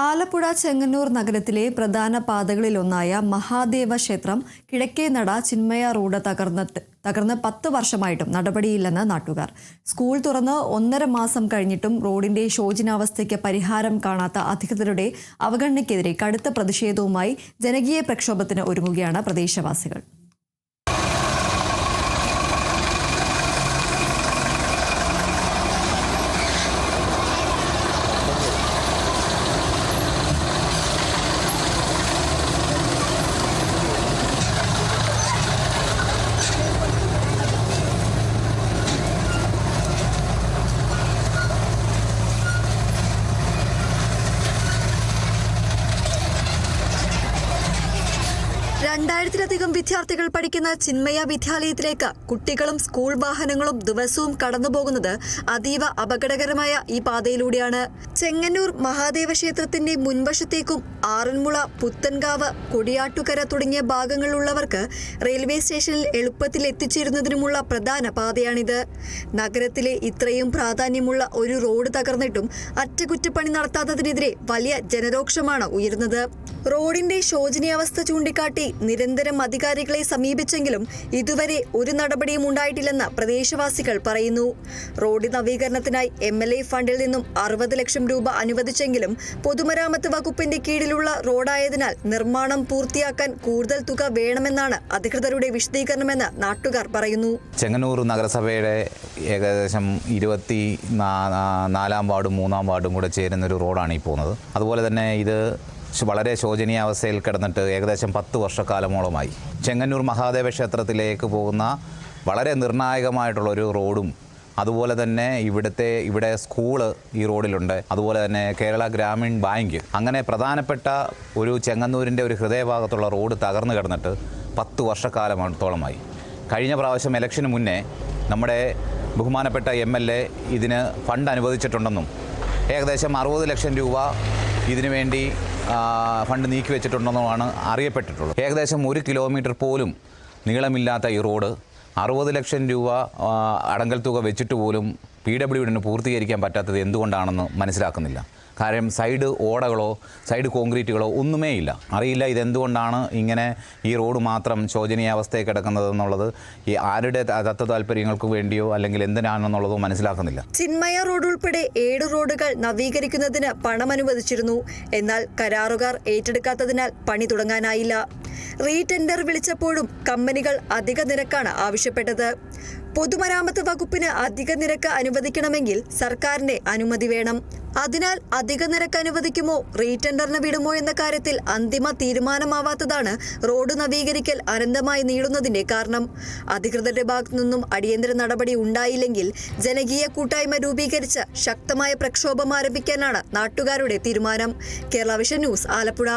ആലപ്പുഴ ചെങ്ങന്നൂർ നഗരത്തിലെ പ്രധാന പാതകളിലൊന്നായ മഹാദേവ ക്ഷേത്രം കിഴക്കേനട ചിന്മയ റോഡ് തകർന്ന് 10 വർഷമായിട്ടും നടപടിയില്ലെന്ന് നാട്ടുകാർ. സ്കൂൾ തുറന്ന് 1.5 മാസം കഴിഞ്ഞിട്ടും റോഡിന്റെ ശോചനാവസ്ഥയ്ക്ക് പരിഹാരം കാണാത്ത അധികൃതരുടെ അവഗണനയ്ക്കെതിരെ കടുത്ത പ്രതിഷേധവുമായി ജനകീയ പ്രക്ഷോഭത്തിന് ഒരുങ്ങുകയാണ് പ്രദേശവാസികൾ. രണ്ടായിരത്തിലധികം വിദ്യാർത്ഥികൾ പഠിക്കുന്ന ചിന്മയ വിദ്യാലയത്തിലേക്ക് കുട്ടികളും സ്കൂൾ വാഹനങ്ങളും ദിവസവും കടന്നുപോകുന്നത് അതീവ അപകടകരമായ ഈ പാതയിലൂടെയാണ്. ചെങ്ങന്നൂർ മഹാദേവ ക്ഷേത്രത്തിന്റെ മുൻവശത്തേക്കും ആറന്മുള, പുത്തൻകാവ്, കൊടിയാട്ടുകര തുടങ്ങിയ ഭാഗങ്ങളിലുള്ളവർക്ക് റെയിൽവേ സ്റ്റേഷനിൽ എളുപ്പത്തിൽ എത്തിച്ചേരുന്നതിനുമുള്ള പ്രധാന പാതയാണിത്. നഗരത്തിലെ ഇത്രയും പ്രാധാന്യമുള്ള ഒരു റോഡ് തകർന്നിട്ടും അറ്റകുറ്റപ്പണി നടത്താത്തതിനെതിരെ വലിയ ജനരോക്ഷമാണ് ഉയരുന്നത്. റോഡിന്റെ ശോചനീയാവസ്ഥ ചൂണ്ടിക്കാട്ടി നിരന്തരം അധികാരികളെ സമീപിച്ചെങ്കിലും ഇതുവരെ ഒരു നടപടിയും ഉണ്ടായിട്ടില്ലെന്ന് പ്രദേശവാസികൾ പറയുന്നു. റോഡ് നവീകരണത്തിനായി MLA ഫണ്ടിൽ നിന്നും 60 ലക്ഷം രൂപ അനുവദിച്ചെങ്കിലും പൊതുമരാമത്ത് വകുപ്പിന്റെ കീഴിലുള്ള റോഡായതിനാൽ നിർമ്മാണം പൂർത്തിയാക്കാൻ കൂടുതൽ തുക വേണമെന്നാണ് അധികൃതരുടെ വിശദീകരണമെന്ന് നാട്ടുകാർ പറയുന്നു. ചെങ്ങന്നൂർ നഗരസഭയുടെ ഏകദേശം 24-ാം വാർഡും 3-ാം വാർഡും കൂടെ ചേരുന്നൊരു റോഡാണ് ഈ പോകുന്നത്. അതുപോലെ തന്നെ ഇത് വളരെ ശോചനീയാവസ്ഥയിൽ കിടന്നിട്ട് ഏകദേശം 10 വർഷക്കാലമോളമായി. ചെങ്ങന്നൂർ മഹാദേവ ക്ഷേത്രത്തിലേക്ക് പോകുന്ന വളരെ നിർണായകമായിട്ടുള്ളൊരു റോഡും അതുപോലെ തന്നെ ഇവിടെ സ്കൂള് ഈ റോഡിലുണ്ട്. അതുപോലെ തന്നെ കേരള ഗ്രാമീൺ ബാങ്ക്, അങ്ങനെ പ്രധാനപ്പെട്ട ഒരു ചെങ്ങന്നൂരിൻ്റെ ഒരു ഹൃദയഭാഗത്തുള്ള റോഡ് തകർന്നു കിടന്നിട്ട് 10 വർഷക്കാലത്തോളമായി. കഴിഞ്ഞ പ്രാവശ്യം ഇലക്ഷന് മുന്നേ നമ്മുടെ ബഹുമാനപ്പെട്ട MLA ഇതിന് ഫണ്ട് അനുവദിച്ചിട്ടുണ്ടെന്നും ഏകദേശം 60 ലക്ഷം രൂപ ഇതിനു വേണ്ടി ഫണ്ട് നീക്കി വെച്ചിട്ടുണ്ടെന്നുമാണ് അറിയപ്പെട്ടിട്ടുള്ളത്. ഏകദേശം 1 കിലോമീറ്റർ പോലും നീളമില്ലാത്ത ഈ റോഡ് 60 ലക്ഷം രൂപ അടങ്കൽ തുക വെച്ചിട്ട് പോലും PWDന് പൂർത്തീകരിക്കാൻ പറ്റാത്തത് എന്തുകൊണ്ടാണെന്ന് മനസ്സിലാക്കുന്നില്ല. കാര്യം സൈഡ് ഓടകളോ സൈഡ് കോൺക്രീറ്റുകളോ ഒന്നുമേ ഇല്ല. അറിയില്ല ഇതെന്തുകൊണ്ടാണ് ഇങ്ങനെ ഈ റോഡ് മാത്രം ശോചനീയാവസ്ഥയിൽ കിടക്കുന്നതെന്നുള്ളത്. ഈ ആരുടെ താല്പര്യങ്ങൾക്ക് വേണ്ടിയോ അല്ലെങ്കിൽ എന്തിനാണെന്നുള്ളതോ മനസ്സിലാക്കുന്നില്ല. ചിന്മയ റോഡ് ഉൾപ്പെടെ 7 റോഡുകൾ നവീകരിക്കുന്നതിന് പണം അനുവദിച്ചിരുന്നു. എന്നാൽ കരാറുകാർ ഏറ്റെടുക്കാത്തതിനാൽ പണി തുടങ്ങാനായില്ല. റീടെൻഡർ വിളിച്ചപ്പോഴും കമ്പനികൾ അധിക നിരക്കാണ് ആവശ്യപ്പെട്ടത്. പൊതുമരാമത്ത് വകുപ്പിന് അധിക നിരക്ക് അനുവദിക്കണമെങ്കിൽ സർക്കാരിന്റെ അനുമതി വേണം. അതിനാൽ അധിക നിരക്ക് അനുവദിക്കുമോ റീടെൻഡറിന് വിടുമോ എന്ന കാര്യത്തിൽ അന്തിമ തീരുമാനമാവാത്തതാണ് റോഡ് നവീകരിക്കൽ അനന്തമായി നീളുന്നതിന്റെ കാരണം. അധികൃതരുടെ ഭാഗത്തു നിന്നും അടിയന്തര നടപടി ഉണ്ടായില്ലെങ്കിൽ ജനകീയ കൂട്ടായ്മ രൂപീകരിച്ച് ശക്തമായ പ്രക്ഷോഭം ആരംഭിക്കാനാണ് നാട്ടുകാരുടെ തീരുമാനം. Kerala vision news, Alappuzha.